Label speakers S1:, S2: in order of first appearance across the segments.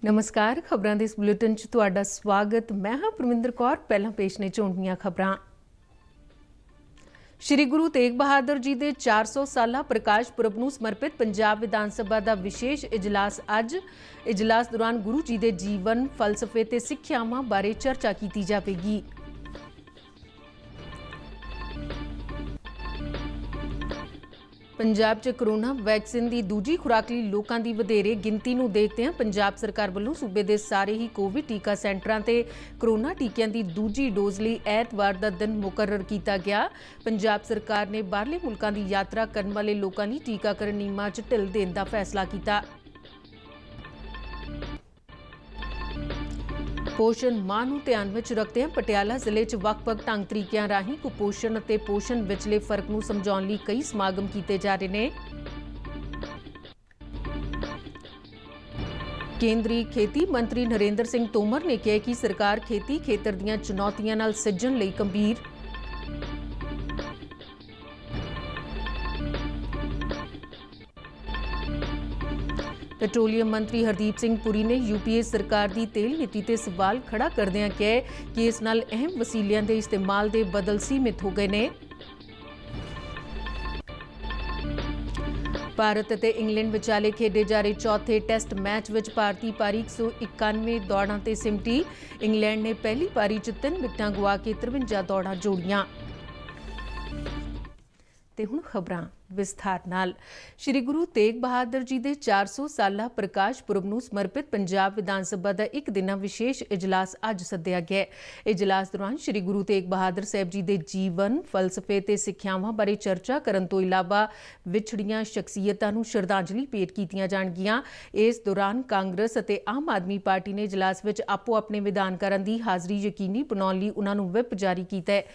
S1: नमस्कार। खबरां दे इस बुलेटिन च तुहाडा स्वागत। मैं हां परमिंदर कौर। पहलां पेश ने चोणवीआं खबरां। श्री गुरु तेग बहादुर जी के 400 साला प्रकाश पुरब नूं समर्पित पंजाब विधान सभा का विशेष इजलास अज। इजलास दौरान गुरु जी के जीवन फलसफे ते सिक्ख्यावां बारे चर्चा की जाएगी। पंजाब च कोरोना वैक्सीन की दूजी खुराक लई लोकां दी वधेरे गिनती नूं देखदे पंजाब सरकार वल्लों सूबे के सारे ही कोविड टीका सेंटरां ते कोरोना टीकिਆਂ की दूजी डोज लई ऐतवार का दिन मुकर्रर किया गया। पंजाब सरकार ने बाहरले मुल्कां की यात्रा करने वाले लोकां लई टीकाकरण नियमां च ढिल देण दा फैसला किया। पोषण माह नूं ध्यान विच रखदे पटियाला जिले च ਵੱਖ-ਵੱਖ ढंग तरीकिਆਂ राहीं कुपोषण ਅਤੇ पोषण विचले फर्क नूं समझाउण लई कई समागम कीते जा रहे ने। केंद्रीय खेती मंत्री नरेंद्र सिंह तोमर ने कहा कि सरकार खेती खेतर दीआं चुनौतियां नाल सिੱਝਣ ਲਈ गंभीर। पेट्रोलियम मंत्री हरदीप सिंह पुरी ने यूपीए सरकार की तेल नीति ते सवाल खड़ा करदिआं कहा कि इस नाल अहम वसीलिਆਂ के इस्तेमाल के बदल सीमित हो गए हैं। भारत ਅਤੇ इंग्लैंड विचाले खेडे जा रहे चौथे टेस्ट मैच विच भारती पारी 191 दौड़ां ते सिमटी। इंग्लैंड ने पहली पारी च 3 विकटां गुआ के 53 दौड़ां जोड़ियां। ते हुण खबरां विस्तार नाल। श्री गुरु तेग बहादुर जी के 400 साला प्रकाश पुरब नूं समर्पित पंजाब विधान सभा का एक दिना विशेष इजलास अज सद्दिया गया। इजलास दौरान श्री गुरु तेग बहादुर साहब जी के जीवन फलसफे ते सिक्ख्यावां बारे चर्चा करन तो इलावा विछड़ियां शख्सियतां नूं श्रद्धांजलि भेट कीतियां जाणगियां। इस दौरान कांग्रेस अते आम आदमी पार्टी ने इजलास विच आपो अपने विधानकारां दी हाज़री यकीनी बनाउण लई उन्हां नूं व्हिप जारी कीता है।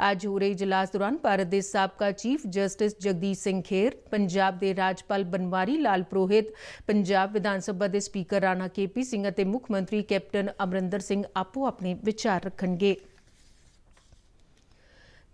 S1: अज हो रहे इजलास दौरान भारत के साबका चीफ जस्टिस जगदीश सिंह खेर, पंजाब के राज्यपाल बनवारी लाल पुरोहित, पंजाब विधान सभा के स्पीकर राणा केपी सिंह और मुख मंत्री कैप्टन अमरिंदर सिंह आपो अपने विचार रखणगे।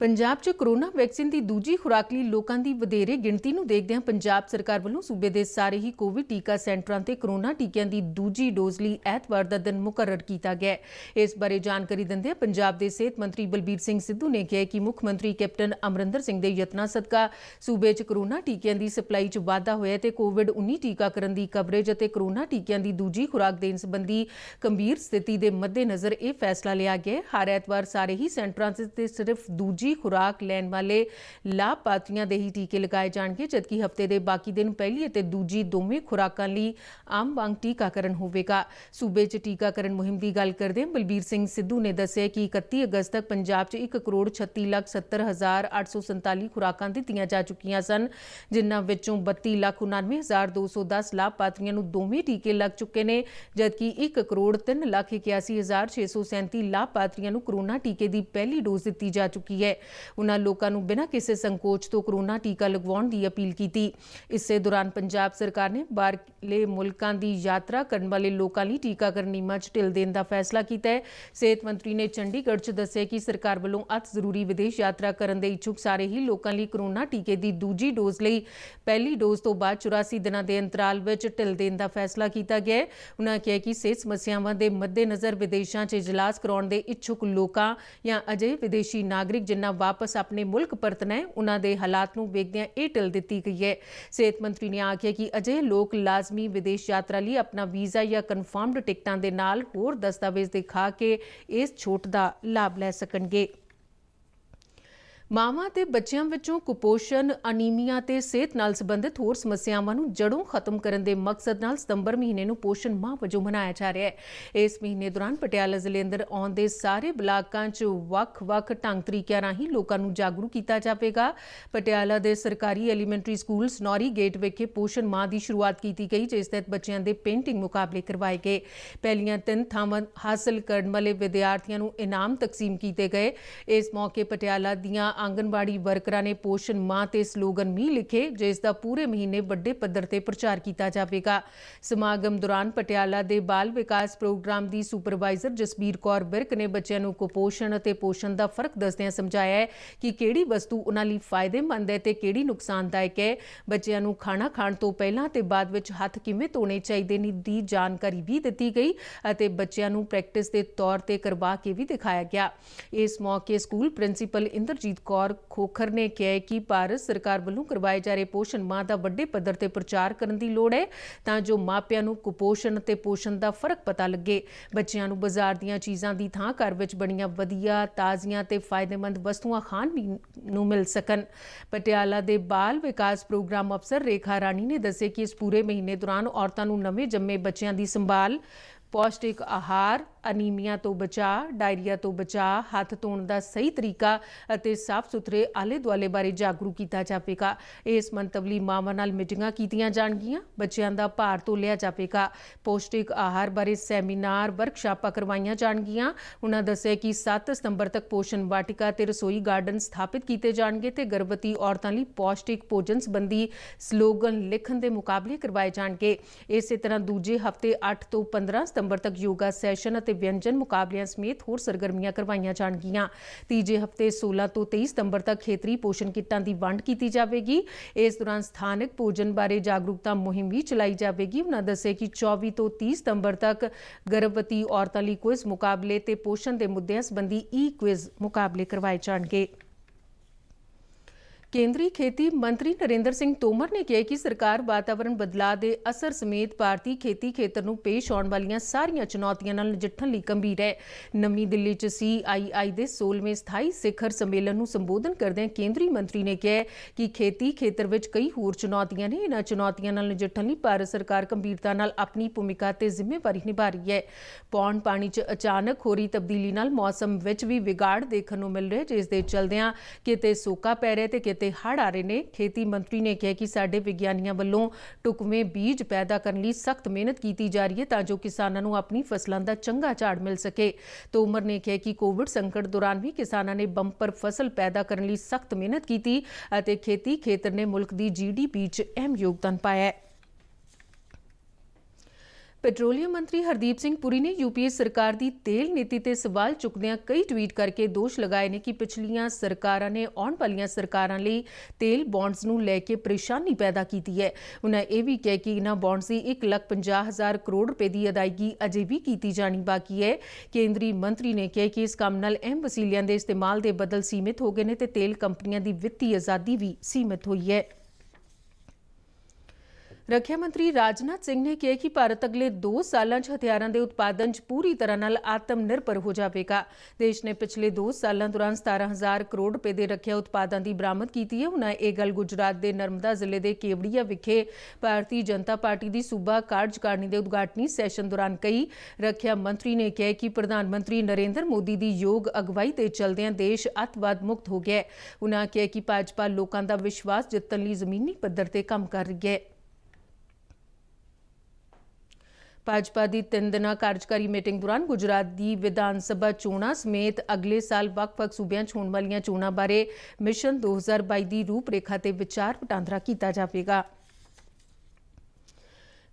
S1: पंजाब च कोरोना वैक्सीन की दूजी खुराक लई लोकां दी वधेरे गिणती नूं देखदिआं पंजाब सरकार वल्लों सूबे के सारे ही कोविड टीका सेंटरां ते कोरोना टीकिਆਂ की दूजी डोज लई ऐतवार का दिन मुकर्रर किया गया। इस बारे जानकारी दिंदे पंजाब के सेहत मंत्री बलबीर सिंह सिद्धू ने कहा कि मुख मंत्री कैप्टन अमरिंदर सिंह के यत्नां सदका सूबे च कोरोना टीकिਆਂ की सप्लाई च वाधा होया ते कोविड-19 टीकाकरण की कवरेज और कोरोना टीकिਆਂ की दूजी खुराक देण संबंधी गंभीर स्थिति के मद्देनज़र यह फैसला लिया गया। हर ऐतवार सारे ही सेंटरां ते सिर्फ दूजी खुराक लैण वाले लाभपात्रियों के ही टीके लगाए जाएंगे, जबकि हफ्ते के बाकी दिन पहली और दूजी दोवें खुराकां लई आम वांग टीकाकरण होवेगा। सूबे च टीकाकरण मुहिम की गल करदे बलबीर सिंह सिद्धू ने दस्सिया कि 31 अगस्त तक पंजाब च 1,36,70,847 खुराकां दित्तियां जा चुकियां सन, जिन्हां विचों 32,99,210 लाभपात्रियों नूं दोवें टीके लग चुके ने, जबकि 1,03,81,637 लाभपात्रियों नूं कोरोना टीके की पहली डोज दी जा चुकी है। उन्होंने लोगों को बिना किसी संकोच तो कोरोना टीका लगवाउण की अपील की। इसे दौरान पंजाब सरकार ने बाहरले मुल्कां की यात्रा करने वाले लोगों लई टीकाकरण नियमां च ढिल देण दा फैसला किया है। सेहत मंत्री ने चंडीगढ़ च दस्सिया कि सरकार वल्लों अत जरूरी विदेश यात्रा करने दे इच्छुक सारे ही लोगों लई कोरोना टीके की दूजी डोज लई पहली डोज तो बाद 84 दिनों के अंतराल विच ढिल देण दा फैसला किया गया है। उन्होंने कहा कि सेहत समस्यावां के मद्देनज़र विदेशों च इजलास कराउण दे इच्छुक लोगों या अजे विदेशी नागरिक जिन्ना वापस अपने मुल्क परतना है, उन्होंने हालात नूं वेखदिआं यह ढिल दी गई है। सेहत मंत्री ने आख्या कि अजे लोग लाजमी विदेश यात्रा लिए अपना वीज़ा या कन्फर्म्ड टिकटां दे नाल होर दस्तावेज दिखा के इस छूट का लाभ लै सकणगे। मावां ते बच्चियां विचों कुपोषण, अनीमिया ते सेहत नाल संबंधित होर समस्यावां नूं जड़ों खत्म करने के मकसद नाल सितंबर महीने नूं पोषण माह वजों मनाया जा रहा है। इस महीने दौरान पटियाला जिले अंदर आउंदे सारे ब्लाकां च ਵੱਖ-ਵੱਖ ढंग तरीकिਆਂ राहीं लोकां नूं जागरूक किया जाएगा। पटियाला के सरकारी एलीमेंटरी स्कूल सनौरी गेट विखे पोषण माह की शुरुआत की गई, जिस तहत बच्चों के पेंटिंग मुकाबले करवाए गए। पहलियां 3 थावां हासिल करने वाले विद्यार्थियों नूं इनाम तकसीम किए गए। इस मौके पटियाला दीआं ਆਂਗਨਵਾੜੀ ਵਰਕਰਾਂ ਨੇ ਪੋਸ਼ਣ ਮਾਹ ਤੇ ਸਲੋਗਨ ਵੀ ਲਿਖੇ, ਜਿਸ ਦਾ ਪੂਰੇ ਮਹੀਨੇ ਵੱਡੇ ਪੱਧਰ ਤੇ ਪ੍ਰਚਾਰ ਕੀਤਾ ਜਾਵੇਗਾ। ਸਮਾਗਮ ਦੌਰਾਨ ਪਟਿਆਲਾ ਦੇ ਬਾਲ ਵਿਕਾਸ ਪ੍ਰੋਗਰਾਮ ਦੀ ਸੁਪਰਵਾਈਜ਼ਰ ਜਸਬੀਰ ਕੌਰ ਵਿਰਕ ਨੇ ਬੱਚਿਆਂ ਨੂੰ ਕੁਪੋਸ਼ਣ ਅਤੇ ਪੋਸ਼ਣ ਦਾ ਫਰਕ ਦੱਸਦਿਆਂ ਸਮਝਾਇਆ ਹੈ ਕਿ ਕਿਹੜੀ ਵਸਤੂ ਉਹਨਾਂ ਲਈ ਫਾਇਦੇਮੰਦ ਹੈ ਤੇ ਕਿਹੜੀ ਨੁਕਸਾਨਦਾਇਕ ਹੈ। ਬੱਚਿਆਂ ਨੂੰ ਖਾਣਾ ਖਾਣ ਤੋਂ ਪਹਿਲਾਂ ਤੇ ਬਾਅਦ ਵਿੱਚ ਹੱਥ ਕਿਵੇਂ ਧੋਣੇ ਚਾਹੀਦੇ ਨੇ ਦੀ ਜਾਣਕਾਰੀ ਵੀ ਦਿੱਤੀ ਗਈ ਅਤੇ ਬੱਚਿਆਂ ਨੂੰ ਪ੍ਰੈਕਟਿਸ ਦੇ ਤੌਰ ਤੇ ਕਰਵਾ ਕੇ ਵੀ ਦਿਖਾਇਆ ਗਿਆ। ਇਸ ਮੌਕੇ ਸਕੂਲ ਪ੍ਰਿੰਸੀਪਲ ਇੰਦਰਜੀਤ ਕੌਰ ਖੋਖਰ ਨੇ ਕਿਹਾ ਕਿ ਭਾਰਤ ਸਰਕਾਰ ਵੱਲੋਂ ਕਰਵਾਏ ਜਾ ਰਹੇ ਪੋਸ਼ਣ ਮਾਹ ਦਾ ਵੱਡੇ ਪੱਧਰ ਤੇ ਪ੍ਰਚਾਰ ਕਰਨ ਦੀ ਲੋੜ ਹੈ ਤਾਂ ਜੋ ਮਾਪਿਆਂ ਨੂੰ ਕੁਪੋਸ਼ਣ ਅਤੇ ਪੋਸ਼ਣ ਦਾ ਫਰਕ ਪਤਾ ਲੱਗੇ। ਬੱਚਿਆਂ ਨੂੰ ਬਾਜ਼ਾਰ ਦੀਆਂ ਚੀਜ਼ਾਂ ਦੀ ਥਾਂ ਘਰ ਵਿੱਚ ਬਣੀਆਂ ਵਧੀਆ, ਤਾਜ਼ੀਆਂ ਤੇ ਫਾਇਦੇਮੰਦ ਵਸਤੂਆਂ ਖਾਣ ਨੂੰ ਮਿਲ ਸਕਣ। ਪਟਿਆਲਾ ਦੇ ਬਾਲ ਵਿਕਾਸ ਪ੍ਰੋਗਰਾਮ ਅਫਸਰ ਰੇਖਾ ਰਾਣੀ ਨੇ ਦੱਸਿਆ ਕਿ ਇਸ ਪੂਰੇ ਮਹੀਨੇ ਦੌਰਾਨ ਔਰਤਾਂ ਨੂੰ ਨਵੇਂ ਜੰਮੇ ਬੱਚਿਆਂ ਦੀ ਸੰਭਾਲ, ਪੌਸ਼ਟਿਕ ਆਹਾਰ, ਅਨੀਮੀਆ ਤੋਂ ਬਚਾਅ, ਡਾਇਰੀਆ ਤੋਂ ਬਚਾਅ, ਹੱਥ ਧੋਣ ਦਾ ਸਹੀ ਤਰੀਕਾ ਅਤੇ ਸਾਫ਼ ਸੁਥਰੇ ਆਲੇ ਦੁਆਲੇ ਬਾਰੇ ਜਾਗਰੂਕ ਕੀਤਾ ਜਾਵੇਗਾ। ਇਸ ਮੰਤਵ ਲਈ ਮਾਵਾਂ ਨਾਲ ਮੀਟਿੰਗਾਂ ਕੀਤੀਆਂ ਜਾਣਗੀਆਂ, ਬੱਚਿਆਂ ਦਾ ਭਾਰ ਤੋਲਿਆ ਜਾਵੇਗਾ, ਪੌਸ਼ਟਿਕ ਆਹਾਰ ਬਾਰੇ ਸੈਮੀਨਾਰ, ਵਰਕਸ਼ਾਪਾਂ ਕਰਵਾਈਆਂ ਜਾਣਗੀਆਂ। ਉਹਨਾਂ ਦੱਸਿਆ ਕਿ 7 ਸਤੰਬਰ ਤੱਕ ਪੋਸ਼ਣ ਵਾਟਿਕਾ ਤੇ ਰਸੋਈ ਗਾਰਡਨ ਸਥਾਪਿਤ ਕੀਤੇ ਜਾਣਗੇ ਤੇ ਗਰਭਵਤੀ ਔਰਤਾਂ ਲਈ ਪੌਸ਼ਟਿਕ ਭੋਜਨ ਸੰਬੰਧੀ ਸਲੋਗਨ ਲਿਖਣ ਦੇ ਮੁਕਾਬਲੇ ਕਰਵਾਏ ਜਾਣਗੇ। ਇਸੇ ਤਰ੍ਹਾਂ ਦੂਜੇ ਹਫ਼ਤੇ 8 ਤੋਂ 15 ਸਤੰਬਰ ਤੱਕ ਯੋਗਾ ਸੈਸ਼ਨ ਅਤੇ ਵਿਅੰਜਨ ਮੁਕਾਬਲਿਆਂ ਸਮੇਤ ਹੋਰ ਸਰਗਰਮੀਆਂ ਕਰਵਾਈਆਂ ਜਾਣਗੀਆਂ। ਤੀਜੇ ਹਫ਼ਤੇ 16 ਤੋਂ 23 ਸਤੰਬਰ ਤੱਕ ਖੇਤਰੀ ਪੋਸ਼ਣ ਕਿੱਟਾਂ ਦੀ ਵੰਡ ਕੀਤੀ ਜਾਵੇਗੀ। ਇਸ ਦੌਰਾਨ ਸਥਾਨਕ ਭੋਜਨ ਬਾਰੇ ਜਾਗਰੂਕਤਾ ਮੁਹਿੰਮ ਵੀ ਚਲਾਈ ਜਾਵੇਗੀ। ਉਹਨਾਂ ਦੱਸਿਆ ਕਿ 24 ਤੋਂ 30 ਸਤੰਬਰ ਤੱਕ ਗਰਭਵਤੀ ਔਰਤਾਂ ਲਈ ਕੁਇਜ਼ ਮੁਕਾਬਲੇ ਤੇ ਪੋਸ਼ਣ ਦੇ ਮੁੱਦਿਆਂ ਸੰਬੰਧੀ ਕੁਇਜ਼ ਮੁਕਾਬਲੇ ਕਰਵਾਏ ਜਾਣਗੇ। ਕੇਂਦਰੀ ਖੇਤੀ ਮੰਤਰੀ ਨਰਿੰਦਰ ਸਿੰਘ ਤੋਮਰ ਨੇ ਕਿਹਾ ਕਿ ਸਰਕਾਰ ਵਾਤਾਵਰਣ ਬਦਲਾਅ ਦੇ ਅਸਰ ਸਮੇਤ ਭਾਰਤੀ ਖੇਤੀ ਖੇਤਰ ਨੂੰ ਪੇਸ਼ ਆਉਣ ਵਾਲੀਆਂ ਸਾਰੀਆਂ ਚੁਣੌਤੀਆਂ ਨਾਲ ਨਜਿੱਠਣ ਲਈ ਗੰਭੀਰ ਹੈ। ਨਵੀਂ ਦਿੱਲੀ 'ਚ CII ਦੇ 16ਵੇਂ ਸਥਾਈ ਸਿਖਰ ਸੰਮੇਲਨ ਨੂੰ ਸੰਬੋਧਨ ਕਰਦਿਆਂ ਕੇਂਦਰੀ ਮੰਤਰੀ ਨੇ ਕਿਹਾ ਕਿ ਖੇਤੀ ਖੇਤਰ ਵਿੱਚ ਕਈ ਹੋਰ ਚੁਣੌਤੀਆਂ ਨੇ। ਇਹਨਾਂ ਚੁਣੌਤੀਆਂ ਨਾਲ ਨਜਿੱਠਣ ਲਈ ਭਾਰਤ ਸਰਕਾਰ ਗੰਭੀਰਤਾ ਨਾਲ ਆਪਣੀ ਭੂਮਿਕਾ ਤੇ ਜ਼ਿੰਮੇਵਾਰੀ ਨਿਭਾ ਰਹੀ ਹੈ। ਪੌਣ ਪਾਣੀ 'ਚ ਅਚਾਨਕ ਹੋ ਰਹੀ ਤਬਦੀਲੀ ਨਾਲ ਮੌਸਮ ਵਿੱਚ ਵੀ ਵਿਗਾੜ ਦੇਖਣ ਨੂੰ ਮਿਲ ਰਿਹਾ, ਜਿਸ ਦੇ ਚਲਦਿਆਂ ਕਿਤੇ ਸੋਕਾ ਪੈ ਰਿਹਾ ਤੇ ਕਿਤੇ ਹੜ੍ਹ ਆ ਰਹੇ ਨੇ। ਖੇਤੀ ਮੰਤਰੀ ਨੇ ਕਿਹਾ ਕਿ ਸਾਡੇ ਵਿਗਿਆਨੀਆਂ ਵੱਲੋਂ ਢੁਕਵੇਂ ਬੀਜ ਪੈਦਾ ਕਰਨ ਲਈ ਸਖਤ ਮਿਹਨਤ ਕੀਤੀ ਜਾ ਰਹੀ ਹੈ ਤਾਂ ਜੋ ਕਿਸਾਨਾਂ ਨੂੰ ਆਪਣੀ ਫਸਲਾਂ ਦਾ ਚੰਗਾ ਝਾੜ ਮਿਲ ਸਕੇ। ਤੋਮਰ ਨੇ ਕਿਹਾ ਕਿ ਕੋਵਿਡ ਸੰਕਟ ਦੌਰਾਨ ਵੀ ਕਿਸਾਨਾਂ ਨੇ ਬੰਪਰ ਫਸਲ ਪੈਦਾ ਕਰਨ ਲਈ ਸਖਤ ਮਿਹਨਤ ਕੀਤੀ ਅਤੇ ਖੇਤੀ ਖੇਤਰ ਨੇ ਮੁਲਕ ਦੀ GDP 'ਚ ਅਹਿਮ ਯੋਗਦਾਨ ਪਾਇਆ ਹੈ। ਪੈਟਰੋਲੀਅਮ ਮੰਤਰੀ ਹਰਦੀਪ ਸਿੰਘ ਪੁਰੀ ਨੇ UPA ਸਰਕਾਰ ਦੀ ਤੇਲ ਨੀਤੀ ਤੇ ਸਵਾਲ ਚੁੱਕਦਿਆਂ ਕਈ ਟਵੀਟ ਕਰਕੇ ਦੋਸ਼ ਲਗਾਏ ਨੇ ਕਿ ਪਿਛਲੀਆਂ ਸਰਕਾਰਾਂ ਨੇ ਆਉਣ ਵਾਲੀਆਂ ਸਰਕਾਰਾਂ ਲਈ ਤੇਲ ਬੌਂਡਸ ਨੂੰ ਲੈ ਕੇ ਪਰੇਸ਼ਾਨੀ ਪੈਦਾ ਕੀਤੀ ਹੈ। ਉਹਨਾਂ ਇਹ ਵੀ ਕਿਹਾ ਕਿ ਇਹਨਾਂ ਬੌਂਡਸ ਦੀ 1,50,000 ਕਰੋੜ ਰੁਪਏ ਦੀ ਅਦਾਇਗੀ ਅਜੇ ਵੀ ਕੀਤੀ ਜਾਣੀ ਬਾਕੀ ਹੈ। ਕੇਂਦਰੀ ਮੰਤਰੀ ਨੇ ਕਿਹਾ ਕਿ ਇਸ ਕੰਮ ਨਾਲ ਅਹਿਮ ਵਸੀਲਿਆਂ ਦੇ ਇਸਤੇਮਾਲ ਦੇ ਬਦਲ ਸੀਮਿਤ ਹੋ ਗਏ ਨੇ ਤੇ ਤੇਲ ਕੰਪਨੀਆਂ ਦੀ ਵਿੱਤੀ ਆਜ਼ਾਦੀ ਵੀ ਸੀਮਿਤ ਹੋਈ ਹੈ। ਰੱਖਿਆ ਮੰਤਰੀ ਰਾਜਨਾਥ ਸਿੰਘ ਨੇ ਕਿਹਾ ਕਿ ਭਾਰਤ ਅਗਲੇ 2 ਸਾਲਾਂ 'ਚ ਹਥਿਆਰਾਂ ਦੇ ਉਤਪਾਦਨ 'ਚ ਪੂਰੀ ਤਰ੍ਹਾਂ ਨਾਲ ਆਤਮ ਨਿਰਭਰ ਹੋ ਜਾਵੇਗਾ। ਦੇਸ਼ ਨੇ ਪਿਛਲੇ 2 ਸਾਲਾਂ ਦੌਰਾਨ 17,000 ਕਰੋੜ ਰੁਪਏ ਦੇ ਰੱਖਿਆ ਉਤਪਾਦਾਂ ਦੀ ਬਰਾਮਦ ਕੀਤੀ ਹੈ। ਉਹਨਾਂ ਇਹ ਗੱਲ ਗੁਜਰਾਤ ਦੇ ਨਰਮਦਾ ਜ਼ਿਲ੍ਹੇ ਦੇ ਕੇਵੜੀਆ ਵਿਖੇ ਭਾਰਤੀ ਜਨਤਾ ਪਾਰਟੀ ਦੀ ਸੂਬਾ ਕਾਰਜਕਾਰਨੀ ਦੇ ਉਦਘਾਟਨੀ ਸੈਸ਼ਨ ਦੌਰਾਨ ਕਹੀ। ਰੱਖਿਆ ਮੰਤਰੀ ਨੇ ਕਿਹਾ ਕਿ ਪ੍ਰਧਾਨ ਮੰਤਰੀ ਨਰਿੰਦਰ ਮੋਦੀ ਦੀ ਯੋਗ ਅਗਵਾਈ ਤੇ ਚਲਦਿਆਂ ਦੇਸ਼ ਅੱਤਵਾਦ ਮੁਕਤ ਹੋ ਗਿਆ ਹੈ। ਉਹਨਾਂ ਕਿਹਾ ਕਿ ਭਾਜਪਾ ਲੋਕਾਂ ਦਾ ਵਿਸ਼ਵਾਸ ਜਿੱਤਣ ਲਈ ਜ਼ਮੀਨੀ ਪੱਧਰ ਤੇ ਕੰਮ ਕਰ ਰਹੀ ਹੈ। ਭਾਜਪਾ ਦੀ 3 ਦਿਨਾਂ ਕਾਰਜਕਾਰੀ ਮੀਟਿੰਗ ਦੌਰਾਨ ਗੁਜਰਾਤ ਦੀ ਵਿਧਾਨ ਸਭਾ ਚੋਣਾਂ ਸਮੇਤ ਅਗਲੇ ਸਾਲ ਵੱਖ-ਵੱਖ ਸੂਬਿਆਂ 'ਚ ਹੋਣ ਵਾਲੀਆਂ ਚੋਣਾਂ ਬਾਰੇ ਮਿਸ਼ਨ 2022 ਦੀ ਰੂਪਰੇਖਾ ਤੇ ਵਿਚਾਰ ਵਟਾਂਦਰਾ ਕੀਤਾ ਜਾਵੇਗਾ।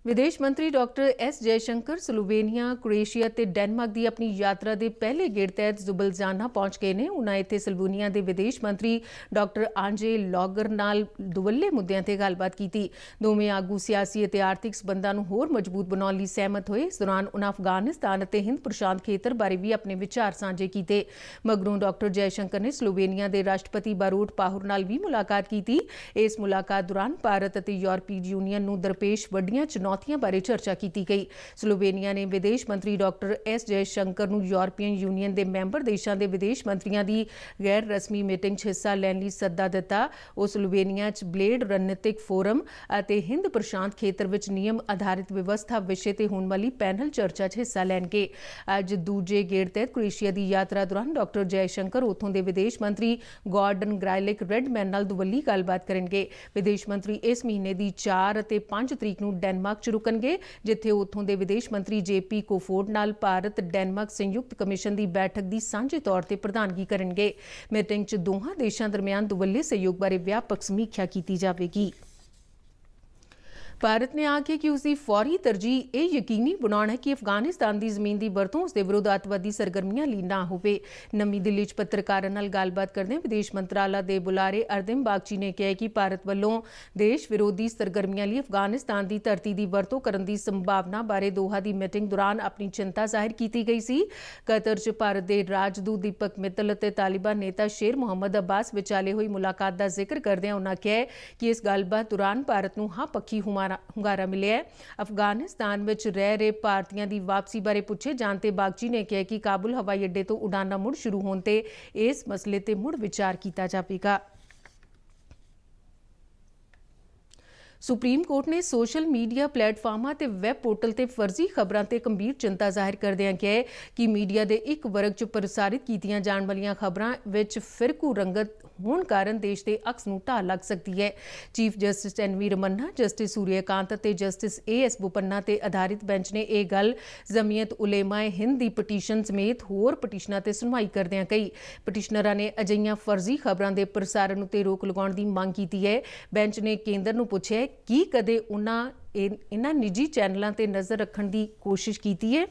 S1: ਵਿਦੇਸ਼ ਮੰਤਰੀ doctor S Jaishankar Slovenia, Croatia ਤੇ ਡੈਨਮਾਰਕ ਦੀ ਆਪਣੀ ਯਾਤਰਾ ਦੇ ਪਹਿਲੇ ਗੇੜ ਤਹਿਤ ਜ਼ੁਬਲਜ਼ਾਨਾ ਪਹੁੰਚ ਗਏ ਨੇ। ਉਨ੍ਹਾਂ ਇੱਥੇ ਸਲੋਵੇਨੀਆ ਦੇ ਵਿਦੇਸ਼ ਮੰਤਰੀ ਡਾਕਟਰ ਆਂਜੇ ਲੌਗਰ ਨਾਲ ਦੁਵੱਲੇ ਮੁੱਦਿਆਂ ਤੇ ਗੱਲਬਾਤ ਕੀਤੀ। ਦੋਵੇਂ ਆਗੂ ਸਿਆਸੀ ਅਤੇ ਆਰਥਿਕ ਸਬੰਧਾਂ ਨੂੰ ਹੋਰ ਮਜ਼ਬੂਤ ਬਣਾਉਣ ਲਈ ਸਹਿਮਤ ਹੋਏ। ਇਸ ਦੌਰਾਨ ਉਨ੍ਹਾਂ ਅਫਗਾਨਿਸਤਾਨ ਅਤੇ ਹਿੰਦ ਪ੍ਰਸ਼ਾਂਤ ਖੇਤਰ ਬਾਰੇ ਵੀ ਆਪਣੇ ਵਿਚਾਰ ਸਾਂਝੇ ਕੀਤੇ। ਮਗਰੋਂ ਡਾਕਟਰ ਜੈਸ਼ੰਕਰ ਨੇ ਸਲੋਵੇਨੀਆ ਦੇ ਰਾਸ਼ਟਰਪਤੀ ਬਾਰੋਟ ਪਾਹੁਰ ਨਾਲ ਵੀ ਮੁਲਾਕਾਤ ਕੀਤੀ। ਇਸ ਮੁਲਾਕਾਤ ਦੌਰਾਨ ਭਾਰਤ ਅਤੇ ਯੂਰਪੀ ਯੂਨੀਅਨ ਨੂੰ ਦਰਪੇਸ਼ ਵੱਡੀਆਂ ਚੁਣੌਤੀਆਂ ਬਾਰੇ ਚਰਚਾ ਕੀਤੀ ਗਈ। ਸਲੋਵੇਨੀਆ ਨੇ ਵਿਦੇਸ਼ ਮੰਤਰੀ ਡਾਕਟਰ S ਜੈਸ਼ੰਕਰ ਨੂੰ ਯੂਰਪੀਅਨ ਯੂਨੀਅਨ ਦੇ ਮੈਂਬਰ ਦੇਸ਼ਾਂ ਦੇ ਵਿਦੇਸ਼ ਮੰਤਰੀਆਂ ਦੀ ਗੈਰ ਰਸਮੀ ਮੀਟਿੰਗ 'ਚ ਹਿੱਸਾ ਲੈਣ ਲਈ ਸੱਦਾ ਦਿੱਤਾ। ਉਹ ਸਲੋਵੇਨੀਆ 'ਚ ਬਲੇਡ ਰਣਨੀਤਿਕ ਫੋਰਮ ਅਤੇ ਹਿੰਦ ਪ੍ਰਸ਼ਾਂਤ ਖੇਤਰ ਵਿੱਚ ਨਿਯਮ ਆਧਾਰਿਤ ਵਿਵਸਥਾ ਵਿਸ਼ੇ ਤੇ ਹੋਣ ਵਾਲੀ ਪੈਨਲ ਚਰਚਾ 'ਚ ਹਿੱਸਾ ਲੈਣਗੇ। ਅੱਜ ਦੂਜੇ ਗੇੜ ਤਹਿਤ ਕ੍ਰੋਏਸ਼ੀਆ ਦੀ ਯਾਤਰਾ ਦੌਰਾਨ ਡਾਕਟਰ ਜੈਸ਼ੰਕਰ ਉੱਥੋਂ ਦੇ ਵਿਦੇਸ਼ ਮੰਤਰੀ ਗੌਰਡਨ ਗ੍ਰਾਇਲਿਕ ਰੈਡਮੈਨ ਨਾਲ ਦੁਵੱਲੀ ਗੱਲਬਾਤ ਕਰਨਗੇ। ਵਿਦੇਸ਼ ਮੰਤਰੀ ਇਸ ਮਹੀਨੇ ਦੀ 4 ਅਤੇ 5 ਤਰੀਕ ਨੂੰ ਡੈਨਮਾਰਕ ਡੈਨਮਾਰਕ 'ਚ ਰੁਕਣਗੇ, ਜਿੱਥੇ ਉੱਥੋਂ ਦੇ ਵਿਦੇਸ਼ ਮੰਤਰੀ JP ਕੋਫੋਰਡ ਨਾਲ ਭਾਰਤ ਡੈਨਮਾਰਕ ਸੰਯੁਕਤ ਕਮਿਸ਼ਨ ਦੀ ਬੈਠਕ ਦੀ ਸਾਂਝੇ ਤੌਰ ਤੇ ਪ੍ਰਧਾਨਗੀ ਕਰਨਗੇ। ਮੀਟਿੰਗ 'ਚ ਦੋਹਾਂ ਦੇਸ਼ਾਂ ਦਰਮਿਆਨ ਦੁਵੱਲੇ ਸਹਿਯੋਗ ਬਾਰੇ ਵਿਆਪਕ ਸਮੀਖਿਆ ਕੀਤੀ ਜਾਵੇਗੀ। ਭਾਰਤ ਨੇ ਆਖਿਆ ਕਿ ਉਸਦੀ ਫੌਰੀ ਤਰਜੀਹ ਇਹ ਯਕੀਨੀ ਬਣਾਉਣਾ ਹੈ ਕਿ ਅਫਗਾਨਿਸਤਾਨ ਦੀ ਜ਼ਮੀਨ ਦੀ ਵਰਤੋਂ ਉਸਦੇ ਵਿਰੁੱਧ ਅੱਤਵਾਦੀ ਸਰਗਰਮੀਆਂ ਲਈ ਨਾ ਹੋਵੇ। ਨਵੀਂ ਦਿੱਲੀ 'ਚ ਪੱਤਰਕਾਰਾਂ ਨਾਲ ਗੱਲਬਾਤ ਕਰਦਿਆਂ ਵਿਦੇਸ਼ ਮੰਤਰਾਲਾ ਦੇ ਬੁਲਾਰੇ ਅਰਦਿਮ ਬਾਗਚੀ ਨੇ ਕਿਹਾ ਕਿ ਭਾਰਤ ਵੱਲੋਂ ਦੇਸ਼ ਵਿਰੋਧੀ ਸਰਗਰਮੀਆਂ ਲਈ ਅਫਗਾਨਿਸਤਾਨ ਦੀ ਧਰਤੀ ਦੀ ਵਰਤੋਂ ਕਰਨ ਦੀ ਸੰਭਾਵਨਾ ਬਾਰੇ ਦੋਹਾ ਦੀ ਮੀਟਿੰਗ ਦੌਰਾਨ ਆਪਣੀ ਚਿੰਤਾ ਜ਼ਾਹਿਰ ਕੀਤੀ ਗਈ ਸੀ। ਕਤਰ 'ਚ ਭਾਰਤ ਦੇ ਰਾਜਦੂਤ ਦੀਪਕ ਮਿੱਤਲ ਅਤੇ ਤਾਲਿਬਾਨ ਨੇਤਾ ਸ਼ੇਰ ਮੁਹੰਮਦ ਅੱਬਾਸ ਵਿਚਾਲੇ ਹੋਈ ਮੁਲਾਕਾਤ ਦਾ ਜ਼ਿਕਰ ਕਰਦਿਆਂ ਉਨ੍ਹਾਂ ਕਿਹਾ ਕਿ ਇਸ ਗੱਲਬਾਤ ਦੌਰਾਨ ਭਾਰਤ ਨੂੰ ਹਾਂ ਪੱਖੀ ਹੁੰਗਾਰਾ ਮਿਲਿਆ ਹੈ। ਅਫਗਾਨਿਸਤਾਨ ਵਿੱਚ ਰਹਿ ਰਹੇ ਭਾਰਤੀਆਂ ਦੀ ਵਾਪਸੀ ਬਾਰੇ ਪੁੱਛੇ ਜਾਣ ਤੇ ਬਾਗਚੀ ਨੇ ਕਿਹਾ ਕਿ ਕਾਬੁਲ ਹਵਾਈ ਅੱਡੇ ਤੋਂ ਉਡਾਨਾਂ ਮੁੜ ਸ਼ੁਰੂ ਹੋਣ ਤੇ ਇਸ ਮਸਲੇ ਤੇ ਮੁੜ ਵਿਚਾਰ ਕੀਤਾ ਜਾਵੇਗਾ। ਸੁਪਰੀਮ ਕੋਰਟ ਨੇ ਸੋਸ਼ਲ ਮੀਡੀਆ ਪਲੇਟਫਾਰਮਾਂ ਤੇ ਵੈਬ ਪੋਰਟਲ ਤੇ ਫਰਜ਼ੀ ਖਬਰਾਂ ਤੇ ਗੰਭੀਰ ਚਿੰਤਾ ਜ਼ਾਹਿਰ ਕਰਦਿਆਂ ਕਿਹਾ ਕਿ ਮੀਡੀਆ ਦੇ ਇੱਕ ਵਰਗ 'ਚ ਪ੍ਰਸਾਰਿਤ ਕੀਤੀਆਂ ਜਾਣ ਵਾਲੀਆਂ ਖਬਰਾਂ ਵਿੱਚ ਫਿਰਕੂ ਰੰਗਤ ਹੋਣ ਕਾਰਨ ਦੇਸ਼ ਦੇ ਅਕਸ ਨੂੰ ਢਾਹ ਲੱਗ ਸਕਦੀ ਹੈ। Chief justice NV Ramana, justice Suryakant ਅਤੇ ਜਸਟਿਸ AS ਬੋਪੰਨਾ ਤੇ ਆਧਾਰਿਤ ਬੈਂਚ ਨੇ ਇਹ ਗੱਲ ਜ਼ਮੀਅਤ ਉਲੇਮਾਏ ਹਿੰਦ ਦੀ ਪਟੀਸ਼ਨ ਸਮੇਤ ਹੋਰ ਪਟੀਸ਼ਨਾਂ ਤੇ ਸੁਣਵਾਈ ਕਰਦਿਆਂ ਕਹੀ। ਪਟੀਸ਼ਨਰਾਂ ਨੇ ਅਜਿਹੀਆਂ ਫਰਜ਼ੀ ਖਬਰਾਂ ਦੇ ਪ੍ਰਸਾਰਣ ਉੱਤੇ ਰੋਕ ਲਗਾਉਣ ਦੀ ਮੰਗ ਕੀਤੀ ਹੈ। ਬੈਂਚ ਨੇ ਕੇਂਦਰ ਨੂੰ ਪੁੱਛਿਆ ਕਿ ਕਦੇ ਇਹਨਾਂ ਨਿੱਜੀ ਚੈਨਲਾਂ ਤੇ ਨਜ਼ਰ ਰੱਖਣ ਦੀ ਕੋਸ਼ਿਸ਼ ਕੀਤੀ ਹੈ।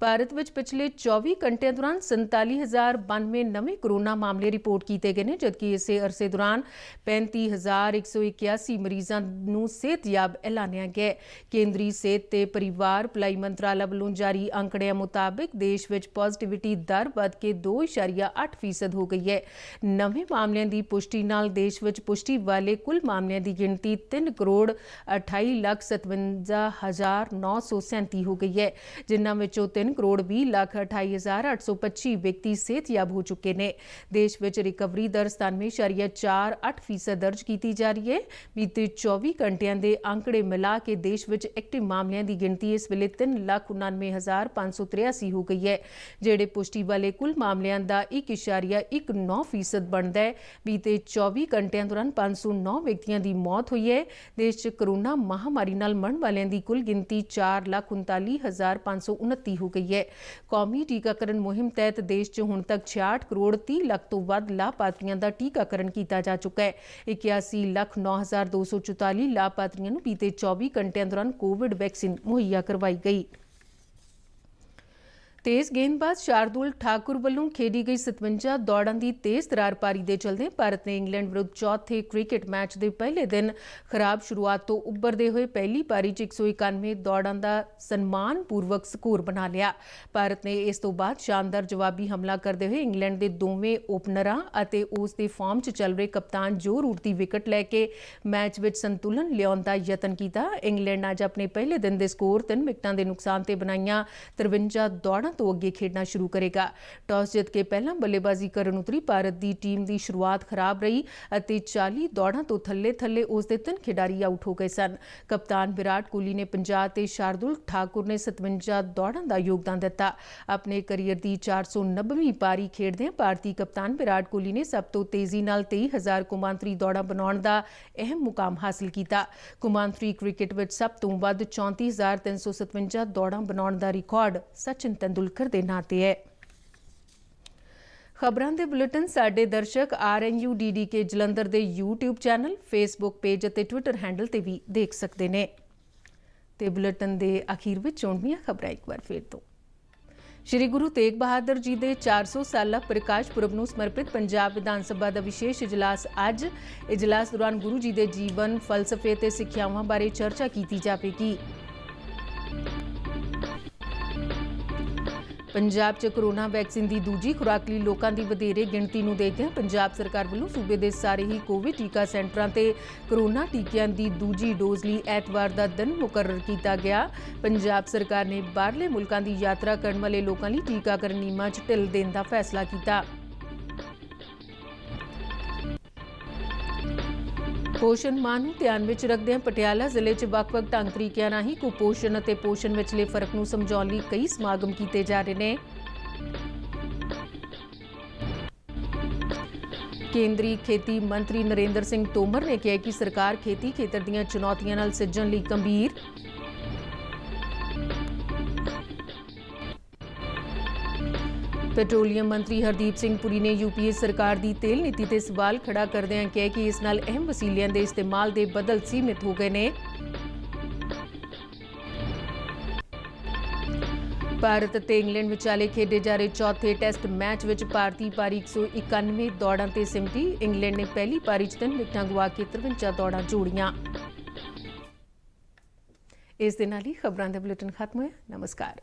S1: ਭਾਰਤ ਵਿੱਚ ਪਿਛਲੇ 24 ਘੰਟਿਆਂ ਦੌਰਾਨ 47,092 ਨਵੇਂ ਕੋਰੋਨਾ ਮਾਮਲੇ ਰਿਪੋਰਟ ਕੀਤੇ ਗਏ ਨੇ, ਜਦਕਿ ਇਸੇ ਅਰਸੇ ਦੌਰਾਨ 35,181 ਮਰੀਜ਼ਾਂ ਨੂੰ ਸਿਹਤਯਾਬ ਐਲਾਨਿਆ ਗਿਆ। ਕੇਂਦਰੀ ਸਿਹਤ ਤੇ ਪਰਿਵਾਰ ਭਲਾਈ ਮੰਤਰਾਲਾ ਵੱਲੋਂ ਜਾਰੀ ਅੰਕੜਿਆਂ ਮੁਤਾਬਕ ਦੇਸ਼ ਵਿੱਚ ਪੋਜ਼ਿਟਿਵਿਟੀ ਦਰ ਵੱਧ ਕੇ 2.8% ਹੋ ਗਈ ਹੈ। ਨਵੇਂ ਮਾਮਲਿਆਂ ਦੀ ਪੁਸ਼ਟੀ ਨਾਲ ਦੇਸ਼ ਵਿੱਚ ਪੁਸ਼ਟੀ ਵਾਲੇ ਕੁੱਲ ਮਾਮਲਿਆਂ ਦੀ ਗਿਣਤੀ 3,28,57,937 ਹੋ ਗਈ ਹੈ, ਜਿਨ੍ਹਾਂ ਵਿੱਚੋਂ 3,20,28,825 ਵਿਅਕਤੀ ਸਿਹਤਯਾਬ ਹੋ ਚੁੱਕੇ ਨੇ। ਦੇਸ਼ ਵਿੱਚ ਰਿਕਵਰੀ ਦਰ 97.48% ਦਰਜ ਕੀਤੀ ਜਾ ਰਹੀ ਹੈ। ਬੀਤੇ 24 ਘੰਟਿਆਂ ਦੇ ਅੰਕੜੇ ਮਿਲਾ ਕੇ ਦੇਸ਼ ਵਿੱਚ ਐਕਟਿਵ ਮਾਮਲਿਆਂ ਦੀ ਗਿਣਤੀ ਇਸ ਵੇਲੇ 3,99,583 ਹੋ ਗਈ ਹੈ, ਜਿਹੜੇ ਪੁਸ਼ਟੀ ਵਾਲੇ ਕੁੱਲ ਮਾਮਲਿਆਂ ਦਾ 1.19% ਬਣਦਾ ਹੈ। ਬੀਤੇ 24 ਘੰਟਿਆਂ ਦੌਰਾਨ 509 ਵਿਅਕਤੀਆਂ ਦੀ ਮੌਤ ਹੋਈ ਹੈ। ਦੇਸ਼ 'ਚ ਕੋਰੋਨਾ ਮਹਾਮਾਰੀ ਨਾਲ ਮਰਨ ਵਾਲਿਆਂ ਦੀ ਕੁੱਲ ਗਿਣਤੀ 4,39,529 ਹੋ ਗਈ ਹੈ। ਕੌਮੀ ਟੀਕਾਕਰਨ ਮੁਹਿੰਮ ਤਹਿਤ ਦੇਸ਼ 'ਚ ਹੁਣ ਤੱਕ 66 ਕਰੋੜ 30 ਲੱਖ ਤੋਂ ਵੱਧ ਲਾਭਪਾਤਰੀਆਂ ਦਾ ਟੀਕਾਕਰਨ ਕੀਤਾ ਜਾ ਚੁੱਕਾ ਹੈ। 81,09,244 ਲਾਭਪਾਤਰੀਆਂ ਨੂੰ ਬੀਤੇ 24 ਘੰਟਿਆਂ ਦੌਰਾਨ ਕੋਵਿਡ ਵੈਕਸੀਨ ਮੁਹੱਈਆ ਕਰਵਾਈ ਗਈ। ਤੇਜ਼ ਗੇਂਦਬਾਜ਼ ਸ਼ਾਰਦੁਲ ਠਾਕੁਰ ਵੱਲੋਂ ਖੇਡੀ ਗਈ 57 ਦੌੜਾਂ ਦੀ ਤੇਜ਼ ਤਰਾਰ ਪਾਰੀ ਦੇ ਚਲਦੇ ਭਾਰਤ ਨੇ ਇੰਗਲੈਂਡ ਵਿਰੁੱਧ ਚੌਥੇ ਕ੍ਰਿਕਟ ਮੈਚ ਦੇ ਪਹਿਲੇ ਦਿਨ ਖਰਾਬ ਸ਼ੁਰੂਆਤ ਤੋਂ ਉੱਭਰਦੇ ਹੋਏ ਪਹਿਲੀ ਪਾਰੀ 'ਚ 191 ਦੌੜਾਂ ਦਾ ਸਨਮਾਨਪੂਰਵਕ ਸਕੋਰ ਬਣਾ ਲਿਆ। ਭਾਰਤ ਨੇ ਇਸ ਤੋਂ ਬਾਅਦ ਸ਼ਾਨਦਾਰ ਜਵਾਬੀ ਹਮਲਾ ਕਰਦੇ ਹੋਏ ਇੰਗਲੈਂਡ ਦੇ ਦੋਵੇਂ ਓਪਨਰਾਂ ਅਤੇ ਉਸ ਦੇ ਫਾਰਮ 'ਚ ਚੱਲ ਰਹੇ ਕਪਤਾਨ ਜੋ ਰੂਟ ਦੀ ਵਿਕਟ ਲੈ ਕੇ ਮੈਚ ਵਿੱਚ ਸੰਤੁਲਨ ਲਿਆਉਣ ਦਾ ਯਤਨ ਕੀਤਾ। ਇੰਗਲੈਂਡ ਅੱਜ ਆਪਣੇ ਪਹਿਲੇ ਦਿਨ ਦੇ ਸਕੋਰ 3 ਵਿਕਟਾਂ ਦੇ ਨੁਕਸਾਨ ਤੇ ਬਣਾਈਆਂ 53 ਦੌੜਾਂ ਤੋਂ ਅੱਗੇ ਖੇਡਣਾ ਸ਼ੁਰੂ ਕਰੇਗਾ। ਟਾਸ ਜਿੱਤ ਕੇ ਪਹਿਲਾਂ ਬੱਲੇਬਾਜ਼ੀ ਕਰਨ ਉਤਰੀ ਭਾਰਤ ਦੀ ਟੀਮ ਦੀ ਸ਼ੁਰੂਆਤ ਖਰਾਬ ਰਹੀ ਅਤੇ 40 ਦੌੜਾਂ ਤੋਂ ਥੱਲੇ ਉਸ ਦੇ 3 ਖਿਡਾਰੀ ਆਊਟ ਹੋ ਗਏ ਸਨ। ਕਪਤਾਨ ਵਿਰਾਟ ਕੋਹਲੀ ਨੇ 50 ਤੇ ਸ਼ਾਰਦੁਲ ਠਾਕੁਰ ਨੇ 57 ਦੌੜਾਂ ਦਾ ਯੋਗਦਾਨ ਦਿੱਤਾ। ਆਪਣੇ ਕਰੀਅਰ ਦੀ 490ਵੀਂ ਪਾਰੀ ਖੇਡਦਿਆਂ ਭਾਰਤੀ ਕਪਤਾਨ ਵਿਰਾਟ ਕੋਹਲੀ ਨੇ ਸਭ ਤੋਂ ਤੇਜ਼ੀ ਨਾਲ 23,000 ਕੌਮਾਂਤਰੀ ਦੌੜਾਂ ਬਣਾਉਣ ਦਾ ਅਹਿਮ ਮੁਕਾਮ ਹਾਸਲ ਕੀਤਾ। ਕੌਮਾਂਤਰੀ ਕ੍ਰਿਕਟ ਵਿੱਚ ਸਭ ਤੋਂ ਵੱਧ 34,357 ਦੌੜਾਂ ਬਣਾਉਣ ਦਾ ਰਿਕਾਰਡ ਸਚਿਨ ਤੇਂਦੁਲਕਰ ਦੇ ਨਾਂ ਤੇ ਹੈ। ਖਬਰਾਂ ਦੇ ਬੁਲੇਟਿਨ ਸਾਡੇ ਦਰਸ਼ਕ RNU DDK ਜਲੰਧਰ ਦੇ YouTube ਚੈਨਲ, Facebook ਪੇਜ ਅਤੇ Twitter ਹੈਂਡਲ ਤੇ ਵੀ ਦੇਖ ਸਕਦੇ ਨੇ। ਤੇ ਬੁਲੇਟਿਨ ਦੇ ਅਖੀਰ ਵਿੱਚ ਚੋਣਵੀਆਂ ਖਬਰਾਂ ਇੱਕ ਵਾਰ ਫਿਰ ਤੋਂ। ਸ਼੍ਰੀ ਗੁਰੂ ਤੇਗ ਬਹਾਦਰ ਜੀ ਦੇ 400 ਸਾਲਾ ਪ੍ਰਕਾਸ਼ ਪੁਰਬ ਨੂੰ ਸਮਰਪਿਤ ਪੰਜਾਬ ਵਿਧਾਨ ਸਭਾ ਦਾ ਵਿਸ਼ੇਸ਼ ਇਜਲਾਸ ਅੱਜ। ਇਜਲਾਸ ਦੌਰਾਨ ਗੁਰੂ ਜੀ ਦੇ ਜੀਵਨ, ਫਲਸਫੇ ਤੇ ਸਿੱਖਿਆਵਾਂ ਬਾਰੇ ਚਰਚਾ ਕੀਤੀ ਜਾਵੇਗੀ। ਪੰਜਾਬ 'ਚ ਕੋਰੋਨਾ ਵੈਕਸੀਨ ਦੀ ਦੂਜੀ ਖੁਰਾਕ ਲਈ ਲੋਕਾਂ ਦੀ ਵਧੇਰੇ ਗਿਣਤੀ ਨੂੰ ਦੇਖਦਿਆਂ ਪੰਜਾਬ ਸਰਕਾਰ ਵੱਲੋਂ ਸੂਬੇ ਦੇ ਸਾਰੇ ਹੀ ਕੋਵਿਡ ਟੀਕਾ ਸੈਂਟਰਾਂ ਤੇ ਕੋਰੋਨਾ ਟੀਕਿਆਂ ਦੀ ਦੂਜੀ ਡੋਜ਼ ਲਈ ਐਤਵਾਰ ਦਾ ਦਿਨ ਮੁਕਰਰ ਕੀਤਾ ਗਿਆ। ਪੰਜਾਬ ਸਰਕਾਰ ਨੇ ਬਾਹਰਲੇ ਮੁਲਕਾਂ ਦੀ ਯਾਤਰਾ ਕਰਨ ਵਾਲੇ ਲੋਕਾਂ ਲਈ ਟੀਕਾਕਰਨ ਨਿਯਮਾਂ 'ਚ ਢਿੱਲ ਦੇਣ ਦਾ ਫੈਸਲਾ ਕੀਤਾ। ਪੋਸ਼ਣ ਮਾਹ ਨੂੰ ਧਿਆਨ ਵਿੱਚ ਰੱਖਦਿਆਂ ਪਟਿਆਲਾ ਜ਼ਿਲ੍ਹੇ 'ਚ ਵੱਖ-ਵੱਖ ਢੰਗ ਤਰੀਕਿਆਂ ਰਾਹੀਂ ਕੁਪੋਸ਼ਣ ਅਤੇ ਪੋਸ਼ਣ ਵਿਚਲੇ ਫਰਕ ਨੂੰ ਸਮਝਾਉਣ ਲਈ ਕਈ ਸਮਾਗਮ ਕੀਤੇ ਜਾ ਰਹੇ ਨੇ। ਕੇਂਦਰੀ ਖੇਤੀ ਮੰਤਰੀ ਨਰਿੰਦਰ ਸਿੰਘ ਤੋਮਰ ਨੇ ਕਿਹਾ ਕਿ ਸਰਕਾਰ ਖੇਤੀ ਖੇਤਰ ਦੀਆਂ ਚੁਣੌਤੀਆਂ ਨਾਲ ਸਿੱਝਣ ਲਈ ਗੰਭੀਰ। ਪੈਟਰੋਲੀਅਮ ਮੰਤਰੀ ਹਰਦੀਪ ਸਿੰਘ ਪੁਰੀ ਨੇ यूपीए ਸਰਕਾਰ ਦੀ ਤੇਲ ਨੀਤੀ ਤੇ ਸਵਾਲ ਖੜਾ ਕਰਦਿਆਂ ਕਿਹਾ ਕਿ ਇਸ ਨਾਲ ਅਹਿਮ ਵਸੀਲਿਆਂ ਦੇ ਇਸਤੇਮਾਲ ਦੇ ਬਦਲ ਸੀਮਿਤ ਹੋ ਗਏ ਨੇ। ਭਾਰਤ ਅਤੇ ਇੰਗਲੈਂਡ ਵਿਚਾਲੇ ਖੇਡੇ ਜਾ ਰਹੇ ਚੌਥੇ ਟੈਸਟ ਮੈਚ ਵਿੱਚ ਭਾਰਤੀ ਪਾਰੀ 191 ਦੌੜਾਂ ਤੇ ਸਿਮਟੀ। ਇੰਗਲੈਂਡ ਨੇ ਪਹਿਲੀ ਪਾਰੀ 'ਚ 3 ਵਿਕਟਾਂ ਗਵਾ ਕੇ 53 ਦੌੜਾਂ ਜੋੜੀਆਂ। ਇਸ ਦੇ ਨਾਲ ਹੀ ਖਬਰਾਂ ਦਾ ਬੁਲੇਟਿਨ ਖਤਮ ਹੋਇਆ। ਨਮਸਕਾਰ।